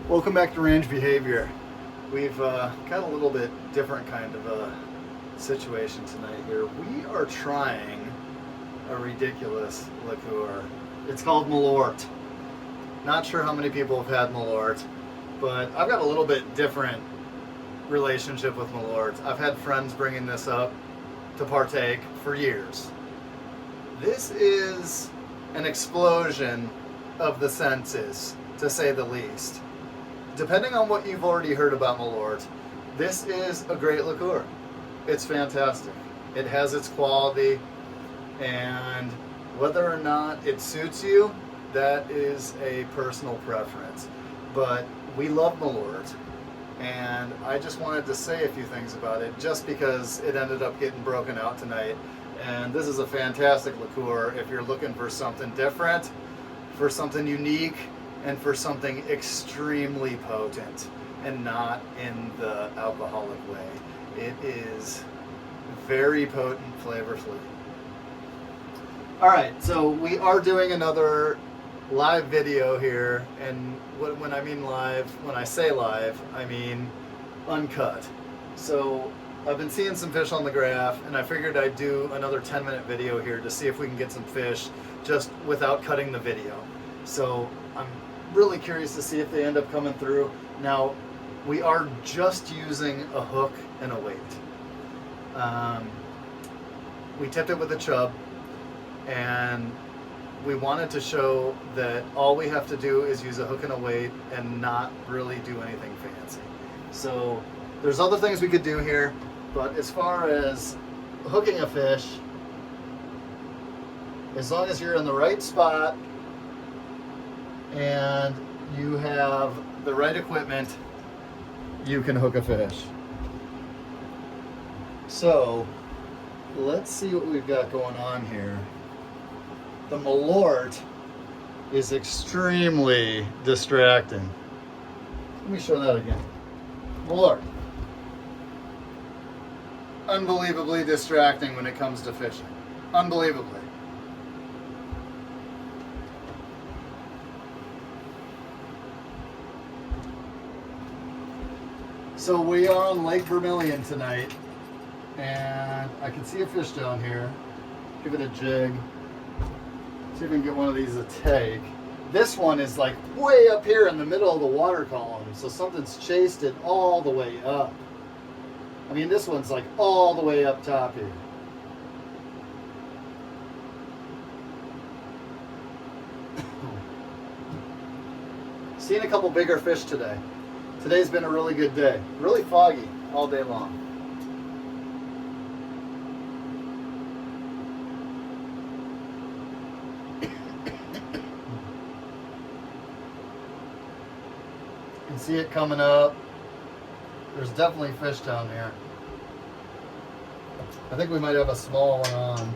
Welcome back to Range Behavior. We've got a little bit different kind of a situation tonight here. We are trying a ridiculous liqueur. It's called Malort. Not sure how many people have had Malort, but I've got a little bit different relationship with Malort. I've had friends bringing this up to partake for years. This is an explosion of the senses, to say the least. Depending on what you've already heard about Malort, this is a great liqueur. It's fantastic. It has its quality, and whether or not it suits you, that is a personal preference. But we love Malort, and I just wanted to say a few things about it just because it ended up getting broken out tonight. And this is a fantastic liqueur if you're looking for something different, for something unique, and for something extremely potent and not in the alcoholic way. It is very potent flavorfully. All right, so we are doing another live video here, and when I mean live, when I say live, I mean uncut. So I've been seeing some fish on the graph, and I figured I'd do another 10-minute video here to see if we can get some fish just without cutting the video. So I'm really curious to see if they end up coming through. Now, we are just using a hook and a weight. We tipped it with a chub, and we wanted to show that all we have to do is use a hook and a weight and not really do anything fancy. So there's other things we could do here, but as far as hooking a fish, as long as you're in the right spot and you have the right equipment, you can hook a fish. So let's see what we've got going on here. The Malort is extremely distracting. Let me show that again. Malort. Unbelievably distracting when it comes to fishing. Unbelievably. So we are on Lake Vermilion tonight, and I can see a fish down here. Give it a jig. See if we can get one of these to take. This one is like way up here in the middle of the water column, so something's chased it all the way up. I mean, this one's like all the way up top here. Seen a couple bigger fish today. Today's been a really good day. Really foggy all day long. You can see it coming up. There's definitely fish down here. I think we might have a small one on.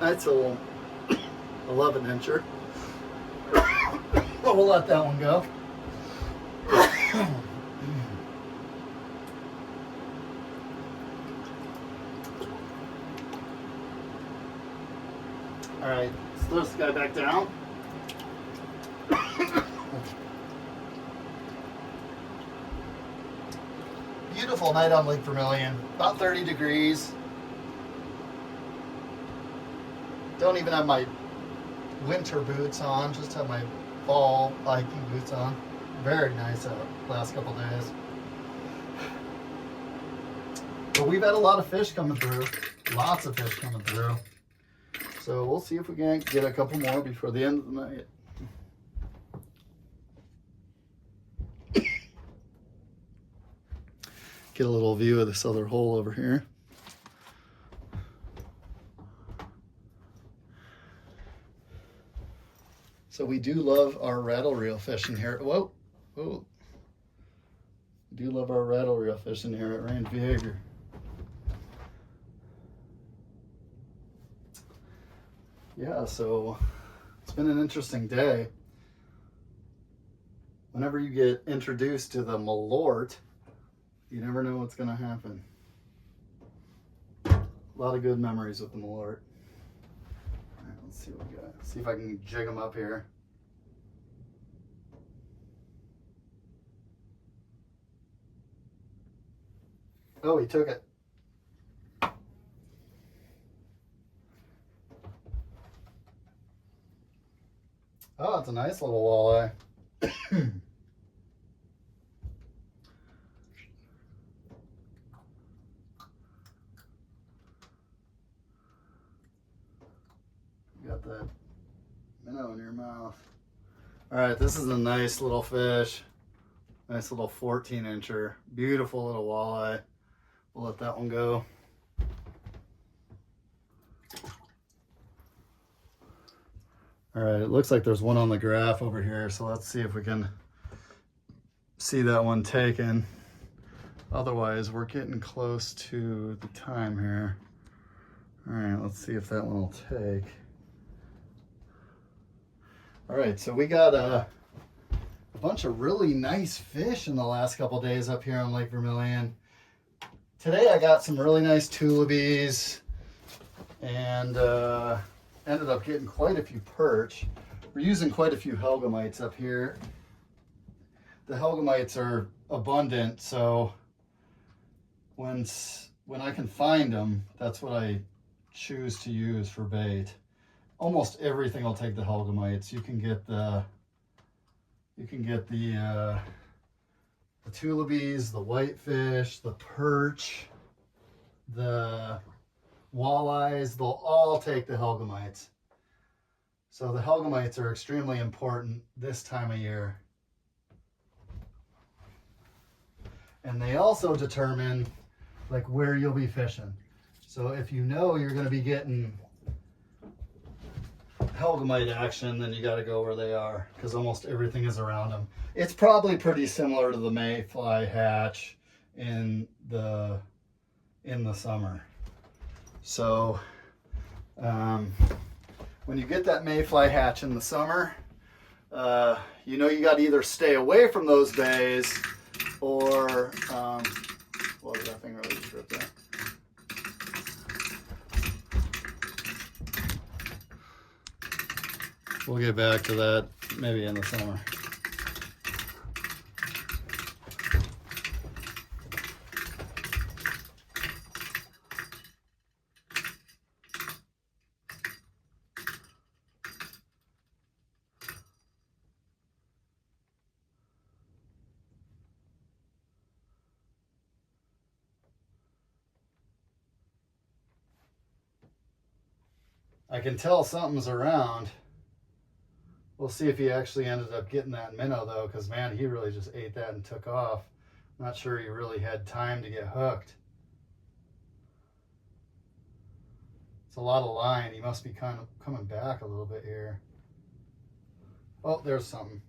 That's a little 11 incher. But we'll let that one go. All right, let's throw this guy back down. Beautiful night on Lake Vermilion. About 30 degrees. Don't even have my winter boots on, just have my fall hiking boots on. Very nice out last couple days. But we've had a lot of fish coming through. Lots of fish coming through. So we'll see if we can get a couple more before the end of the night. Get a little view of this other hole over here. So we do love our rattle reel fishing here. Whoa, whoa. We do love our rattle reel fishing here at Range Behavior. Yeah, so it's been an interesting day. Whenever you get introduced to the Malort, you never know what's going to happen. A lot of good memories with the Malort. All right, let's see what we got. See if I can jig them up here. Oh, he took it. Oh, it's a nice little walleye. You got that minnow in your mouth. All right, this is a nice little fish. Nice little 14-incher. Beautiful little walleye. We'll let that one go. All right, it looks like there's one on the graph over here, so let's see if we can see that one taken. Otherwise, we're getting close to the time here. All right, let's see if that one will take. All right, so we got a bunch of really nice fish in the last couple days up here on Lake Vermilion. Today I got some really nice tulibies and ended up getting quite a few perch. We're using quite a few helgamites up here. The helgamites are abundant, so when I can find them, that's what I choose to use for bait. Almost everything will take the helgamites. You can get the tulibies, the whitefish, the perch, the walleyes, they'll all take the helgamites. So the helgamites are extremely important this time of year. And they also determine like where you'll be fishing. So if you know you're going to be getting helgamite action, then you got to go where they are, because almost everything is around them. It's probably pretty similar to the mayfly hatch in the summer. So when you get that mayfly hatch in the summer, you know you got to either stay away from those bays or what was that thing really just ripped out? We'll get back to that maybe in the summer. I can tell something's around. We'll see if he actually ended up getting that minnow though, because man, he really just ate that and took off. I'm not sure he really had time to get hooked. It's a lot of line. He must be kind of coming back a little bit here. Oh, there's something.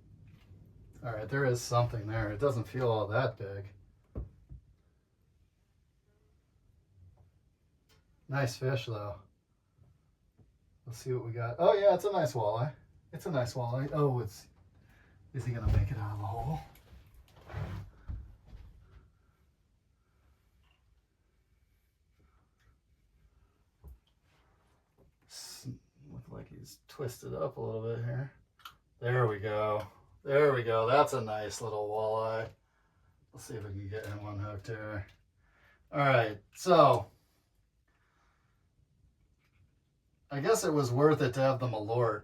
All right, there is something there. It doesn't feel all that big. Nice fish though. Let's see what we got. Oh yeah, it's a nice walleye. It's a nice walleye. Oh, is he gonna make it out of the hole? Look like he's twisted up a little bit here. There we go. There we go. That's a nice little walleye. Let's see if we can get him unhooked here. All right, so I guess it was worth it to have the Malort.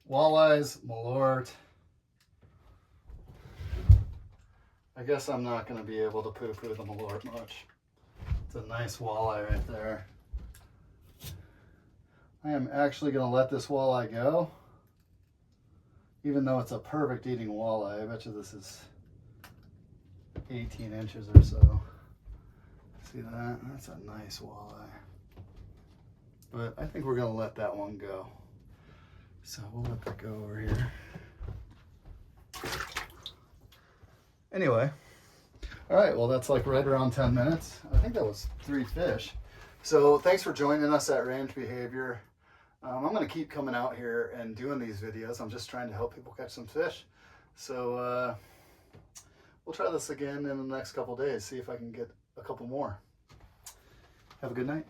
Walleyes, Malort. I guess I'm not going to be able to poo-poo the Malort much. It's a nice walleye right there. I am actually going to let this walleye go. Even though it's a perfect eating walleye. I bet you this is 18 inches or so. See that? That's a nice walleye. But I think we're going to let that one go. So we'll let that go over here. Anyway. All right, well, that's like right around 10 minutes. I think that was 3 fish. So thanks for joining us at Range Behavior. I'm going to keep coming out here and doing these videos. I'm just trying to help people catch some fish. So we'll try this again in the next couple days, see if I can get a couple more. Have a good night.